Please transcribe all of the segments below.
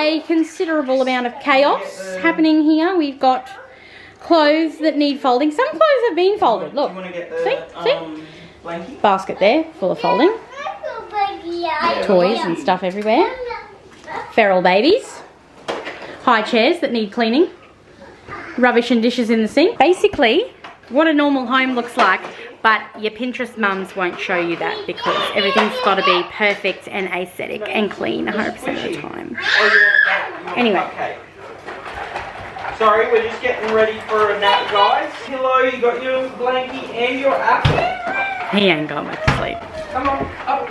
a considerable amount of chaos happening here. We've got clothes that need folding. Some clothes have been folded. Look, see? Basket there full of folding. Toys and stuff everywhere. Feral babies. High chairs that need cleaning. Rubbish and dishes in the sink. Basically, what a normal home looks like, but your Pinterest mums won't show you that because everything's got to be perfect and aesthetic and clean 100% of the time. Anyway. Sorry, we're just getting ready for a nap, guys. Hello, you got your blankie and your apple? He ain't going back to sleep. Come on, up.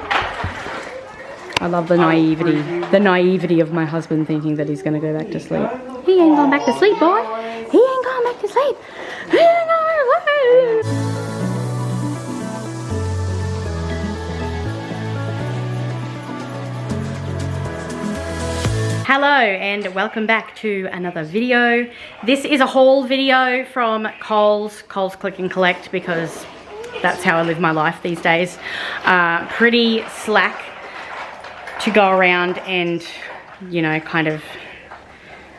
I love the naivety of my husband thinking that he's going to go back to sleep. He ain't going back to sleep, boy. He ain't going back to sleep. He ain't going back to sleep. Hello and welcome back to another video. This is a haul video from Coles Click and Collect because that's how I live my life these days. Pretty slack to go around and, you know, kind of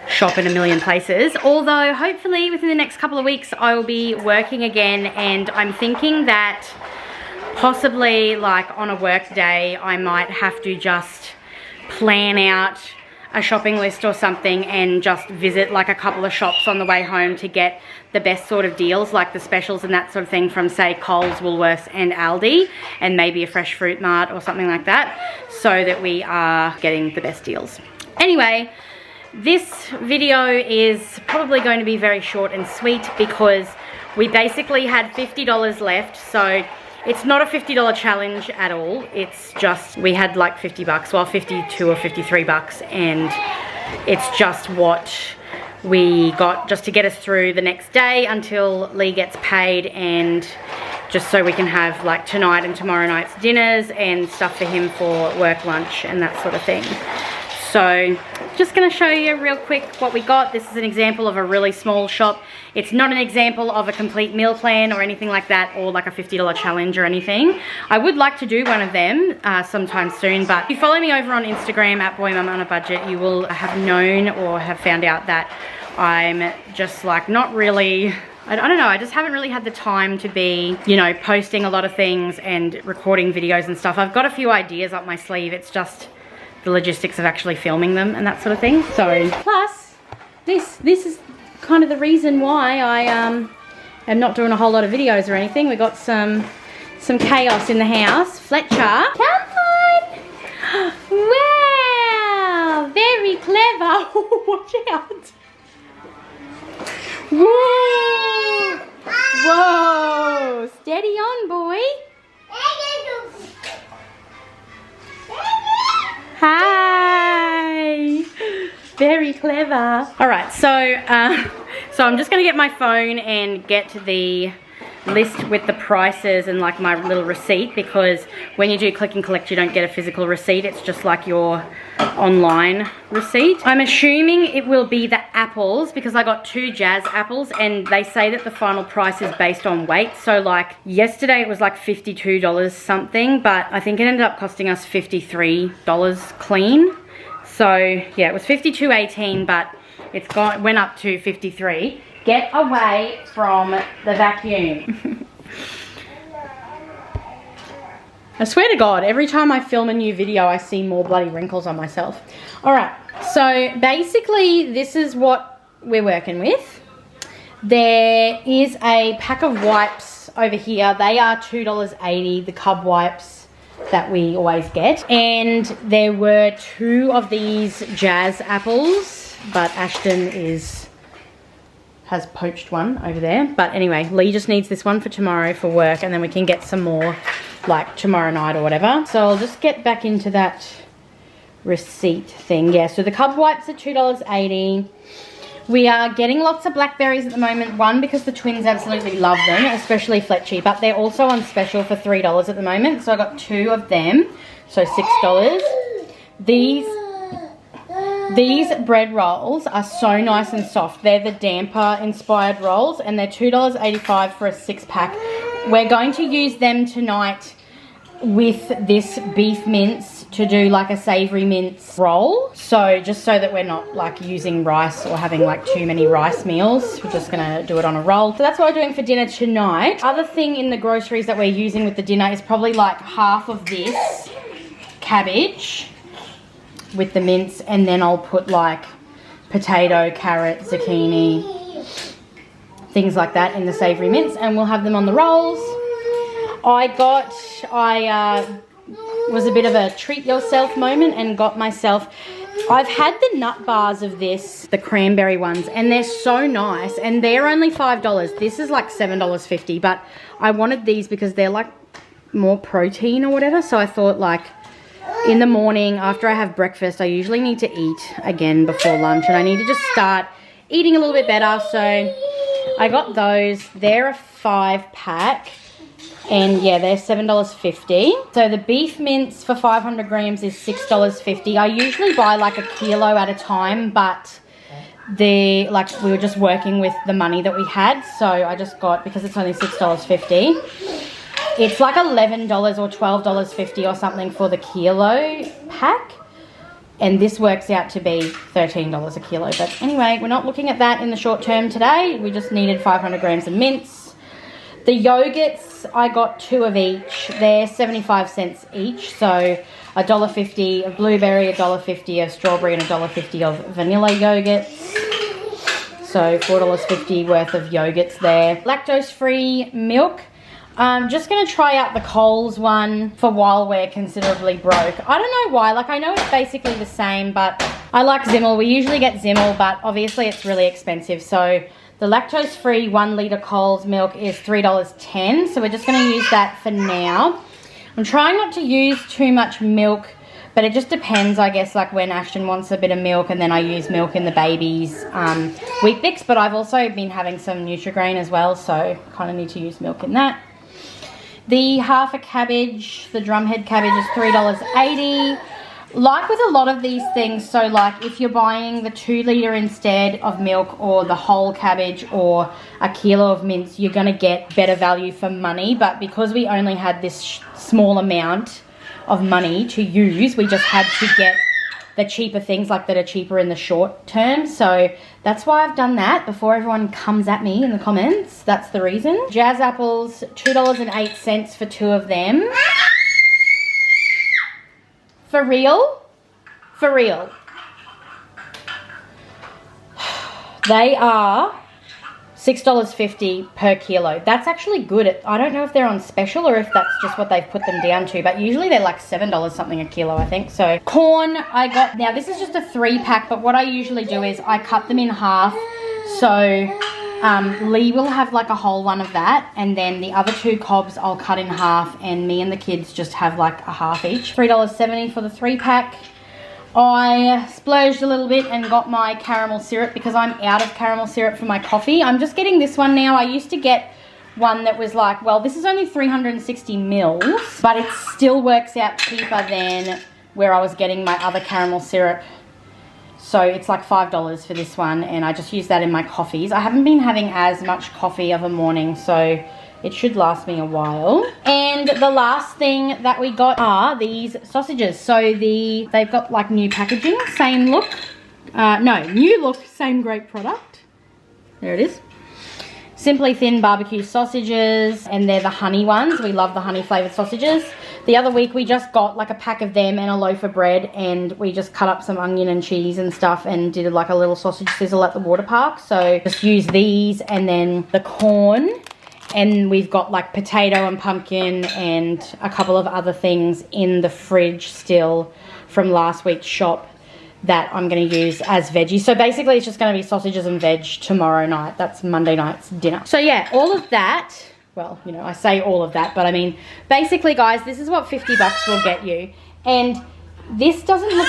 shop in a million places. Although hopefully within the next couple of weeks I will be working again, and I'm thinking that possibly like on a work day I might have to just plan out a shopping list or something and just visit like a couple of shops on the way home to get the best sort of deals, like the specials and that sort of thing from, say, Coles, Woolworths and Aldi, and maybe a Fresh Fruit Mart or something like that, so that we are getting the best deals. Anyway, this video is probably going to be very short and sweet because we basically had $50 left, so it's not a $50 challenge at all. It's just, we had like 50 bucks, well 52 or 53 bucks, and it's just what we got just to get us through the next day until Lee gets paid, and just so we can have like tonight and tomorrow night's dinners and stuff for him for work lunch and that sort of thing. So just going to show you real quick what we got. This is an example of a really small shop. It's not an example of a complete meal plan or anything like that, or like a $50 challenge or anything. I would like to do one of them sometime soon, but if you follow me over on Instagram at BoyMum-on-a-Budget, you will have known or have found out that I'm just like not really, I don't know, I just haven't really had the time to be, you know, posting a lot of things and recording videos and stuff. I've got a few ideas up my sleeve. It's just the logistics of actually filming them and that sort of thing. So plus this is kind of the reason why I am not doing a whole lot of videos or anything. We got some chaos in the house. Fletcher, come on. Wow, very clever. Watch out. Whoa, whoa, steady on, boy. Hi! Very clever. All right, so I'm just gonna get my phone and get the list with the prices and like my little receipt, because when you do Click and Collect you don't get a physical receipt. It's just like your online receipt. I'm assuming it will be the apples because I got 2 Jazz apples, and they say that the final price is based on weight. So like yesterday it was like $52 something, but I think it ended up costing us $53 clean. So yeah, it was $52.18, but it's went up to $53. Get away from the vacuum. I swear to God, every time I film a new video, I see more bloody wrinkles on myself. All right, so basically this is what we're working with. There is a pack of wipes over here. They are $2.80, the Cub wipes that we always get. And there were 2 of these Jazz apples, but Ashton has poached one over there. But anyway, Lee just needs this one for tomorrow for work, and then we can get some more like tomorrow night or whatever. So I'll just get back into that receipt thing. Yeah, so the Cub wipes are $2.80. We are getting lots of blackberries at the moment. One, because the twins absolutely love them, especially Fletchy, but they're also on special for $3 at the moment. So I got 2 of them, so $6. These bread rolls are so nice and soft. They're the damper inspired rolls, and they're $2.85 for a 6-pack. We're going to use them tonight with this beef mince to do like a savory mince roll. So just so that we're not like using rice or having like too many rice meals, we're just gonna do it on a roll. So that's what we're doing for dinner tonight. Other thing in the groceries that we're using with the dinner is probably like half of this cabbage with the mince, and then I'll put like potato, carrot, zucchini, things like that in the savory mince, and we'll have them on the rolls. I was a bit of a treat yourself moment and got myself, I've had the nut bars of this, the cranberry ones, and they're so nice, and they're only $5. This is like $7.50, but I wanted these because they're like more protein or whatever. So I thought, like, in the morning after I have breakfast, I usually need to eat again before lunch, and I need to just start eating a little bit better. So I got those. They're a 5-pack. And yeah, they're $7.50. So the beef mince for 500 grams is $6.50. I usually buy like a kilo at a time, but we were just working with the money that we had. So I just got, because it's only $6.50, it's like $11 or $12.50 or something for the kilo pack. And this works out to be $13 a kilo. But anyway, we're not looking at that in the short term today. We just needed 500 grams of mince. The yogurts, I got 2 of each. They're 75 cents each. So $1.50 of blueberry, $1.50 of strawberry, and $1.50 of vanilla yogurts. So $4.50 worth of yogurts there. Lactose-free milk. I'm just going to try out the Coles one for while we're considerably broke. I don't know why. Like, I know it's basically the same, but I like Zimmel. We usually get Zimmel, but obviously it's really expensive. So the lactose-free 1 litre Coles milk is $3.10. So we're just going to use that for now. I'm trying not to use too much milk, but it just depends, I guess, like when Ashton wants a bit of milk, and then I use milk in the baby's Wheat Bix. But I've also been having some Nutri-Grain as well, so kind of need to use milk in that. The half a cabbage, the drumhead cabbage, is $3.80. Like with a lot of these things, so like if you're buying the 2 litre instead of milk, or the whole cabbage, or a kilo of mince, you're going to get better value for money. But because we only had this small amount of money to use, we just had to get the cheaper things, like that are cheaper in the short term. So that's why I've done that, before everyone comes at me in the comments. That's the reason. Jazz apples, $2.08 for 2 of them. For real? For real. They are $6.50 per kilo. That's actually good. I don't know if they're on special or if that's just what they've put them down to, but usually they're like $7 something a kilo, I think. So corn, I got, now this is just a 3-pack, but what I usually do is I cut them in half. So Lee will have like a whole one of that, and then the other 2 cobs I'll cut in half, and me and the kids just have like a half each. $3.70 for the 3-pack. I splurged a little bit and got my caramel syrup because I'm out of caramel syrup for my coffee. I'm just getting this one now. I used to get one that was like, well, this is only 360 mils, but it still works out cheaper than where I was getting my other caramel syrup. So it's like $5 for this one, and I just use that in my coffees. I haven't been having as much coffee of a morning, so it should last me a while. And the last thing that we got are these sausages. So they've got like new packaging, same look. New look, same great product. There it is. Simply Thin barbecue sausages, and they're the honey ones. We love the honey flavored sausages. The other week we just got like a pack of them and a loaf of bread, and we just cut up some onion and cheese and stuff and did like a little sausage sizzle at the water park. So just use these, and then the corn, and we've got like potato and pumpkin and a couple of other things in the fridge still from last week's shop that I'm going to use as veggies. So basically it's just going to be sausages and veg tomorrow night. That's Monday night's dinner. So yeah, all of that, well, you know, I say all of that, but I mean, basically guys, this is what 50 bucks will get you. And this doesn't look,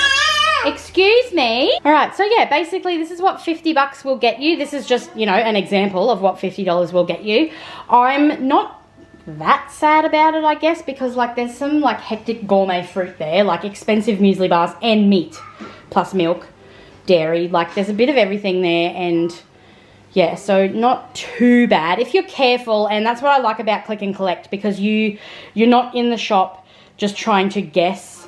excuse me. All right, so yeah, basically this is what 50 bucks will get you. This is just, you know, an example of what $50 will get you. I'm not that sad about it, I guess, because like there's some like hectic gourmet fruit there, like expensive muesli bars and meat, plus milk, dairy, like there's a bit of everything there. And yeah, so not too bad if you're careful. And that's what I like about Click and Collect, because you're not in the shop just trying to guess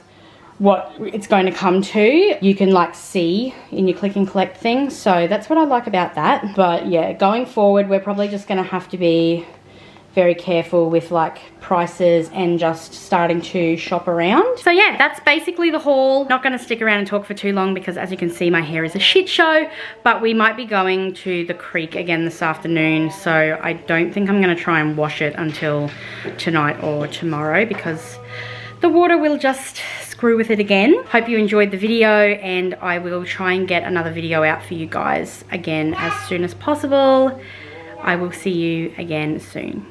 what it's going to come to. You can like see in your click and collect thing. So that's what I like about that. But yeah, going forward, we're probably just going to have to be very careful with like prices and just starting to shop around. So yeah, that's basically the haul. Not going to stick around and talk for too long because as you can see, my hair is a shit show, but we might be going to the creek again this afternoon. So I don't think I'm going to try and wash it until tonight or tomorrow because the water will just screw with it again. Hope you enjoyed the video, and I will try and get another video out for you guys again as soon as possible. I will see you again soon.